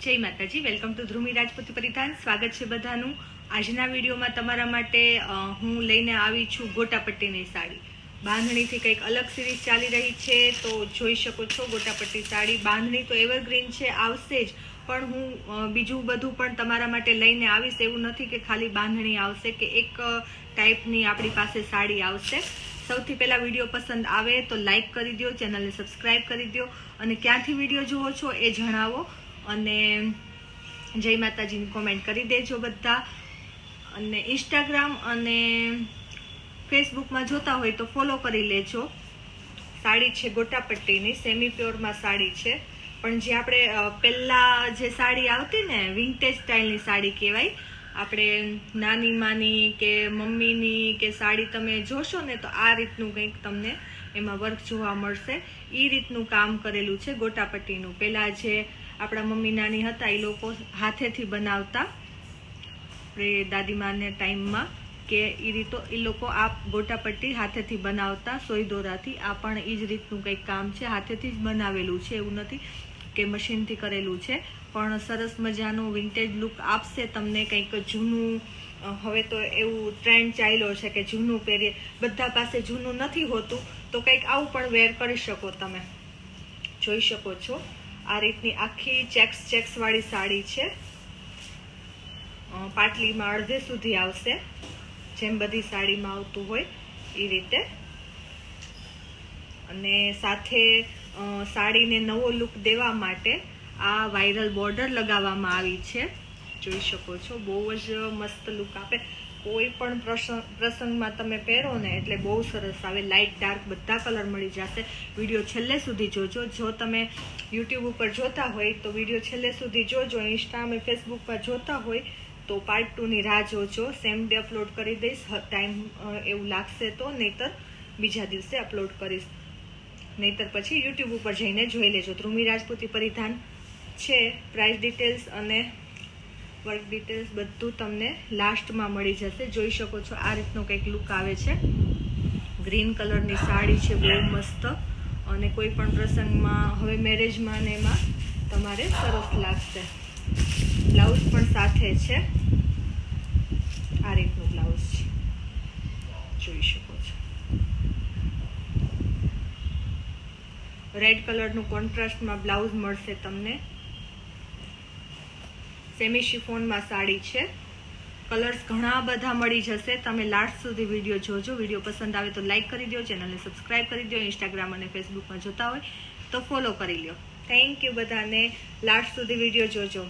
જય માતાજી, welcome to ધ્રુમી Rajputi પરિધાન। સ્વાગત છે બધાનું। આજના વિડીયોમાં તમારા માટે હું લઈને આવી છું ગોટાપટ્ટીની સાડી। બાંધણીથી કંઈક અલગ સિરીઝ ચાલી રહી છે, તો જોઈ શકો છો ગોટાપટ્ટી સાડી। બાંધણી તો એવરગ્રીન છે, આવશે જ, પણ હું બીજું બધું પણ તમારા માટે લઈને આવીશ। એવું નથી કે ખાલી બાંધણી આવશે કે એક ટાઈપની આપણી પાસે સાડી આવશે। સૌથી પહેલા વિડીયો પસંદ આવે તો લાઈક કરી દો, ચેનલને સબસ્ક્રાઈબ કરી દો અને ક્યાંથી વિડીયો જુઓ છો એ જણાવો અને જય માતાજીની કોમેન્ટ કરી દેજો બધા। અને ઇન્સ્ટાગ્રામ અને ફેસબુકમાં જોતા હોય તો ફોલો કરી લેજો। સાડી છે ગોટાપટ્ટીની, સેમી પ્યોરમાં સાડી છે, પણ જે આપણે પહેલાં જે સાડી આવતી ને વિન્ટેજ સ્ટાઇલની સાડી કહેવાય। આપણે નાની માની કે મમ્મીની કે સાડી તમે જોશો ને તો આ રીતનું કંઈક તમને એમાં વર્ક જોવા મળશે। એ રીતનું કામ કરેલું છે ગોટાપટ્ટીનું। પહેલાં જે આપણા મમ્મી નાની હતા એ લોકો હાથેથી બનાવતા, આપણે દાદીમાને ટાઈમમાં કે એ લોકો આ ગોટાપટ્ટી હાથેથી બનાવતા સોય દોરાથી। આ પણ એ જ રીતનું કંઈક કામ છે, હાથેથી જ બનાવેલું છે, એવું નથી કે મશીનથી કરેલું છે। પણ સરસ મજાનું વિન્ટેજ લુક આપશે તમને। કંઈક જૂનું, હવે તો એવું ટ્રેન્ડ ચાલ્યો છે કે જૂનું પહેરીએ, બધા પાસે જૂનું નથી હોતું, તો કંઈક આવું પણ વેર કરી શકો તમે। જોઈ શકો છો આ રીતની આખી ચેક્સ વાળી સાડી છે। પાટલીમાં અડધે સુધી આવશે, જેમ બધી સાડીમાં આવતું હોય એ રીતે। અને સાથે સાડીને નવો લુક દેવા માટે આ વાયરલ બોર્ડર લગાવવામાં આવી છે, જોઈ શકો છો। બહુ જ મસ્ત લુક આપે। કોઈ પણ પ્રસંગમાં તમે પહેરો ને એટલે બહુ સરસ આવે। લાઇટ ડાર્ક બધા કલર મળી જશે। વિડીયો છેલ્લે સુધી જોજો। જો તમે યુટ્યુબ ઉપર જોતા હોય તો વિડીયો છેલ્લે સુધી જોજો। ઇન્સ્ટા અને ફેસબુક પર જોતા હોય તો પાર્ટ 2ની રાહ જોજો। સેમ ડે અપલોડ કરી દઈશ, ટાઈમ એવું લાગશે તો, નહીતર બીજા દિવસે અપલોડ કરીશ, નહીતર પછી યુટ્યુબ ઉપર જઈને જોઈ લેજો। ધ્રુમી રાજપૂતી પરિધાન છે। પ્રાઇસ ડિટેલ્સ અને વર્ક ડિટેલ્સ બધું તમને લાસ્ટમાં મળી જશે। જોઈ શકો છો આ રીતનો કંઈક લુક આવે છે। ગ્રીન કલરની સાડી છે, બહુ મસ્ત, અને કોઈ પણ પ્રસંગમાં, હવે મેરેજમાં ને એમાં તમારે સરસ લાગશે। બ્લાઉઝ પણ સાથે છે, આ રીતનું બ્લાઉઝ છે, જોઈ શકો છો। રેડ કલરનું કોન્ટ્રાસ્ટમાં બ્લાઉઝ મળશે તમને। સેમી શિફોનમાં સાડી છે। કલર્સ ઘણા બધા મળી જશે, તમે લાસ્ટ સુધી વિડીયો જોજો। વિડીયો પસંદ આવે તો લાઈક કરી દો, ચેનલને સબસ્ક્રાઈબ કરી દો, ઇન્સ્ટાગ્રામ અને ફેસબુકમાં જોતા હોય તો ફોલો કરી લો। થેન્ક યુ બધાને, લાસ્ટ સુધી વિડીયો જોજો।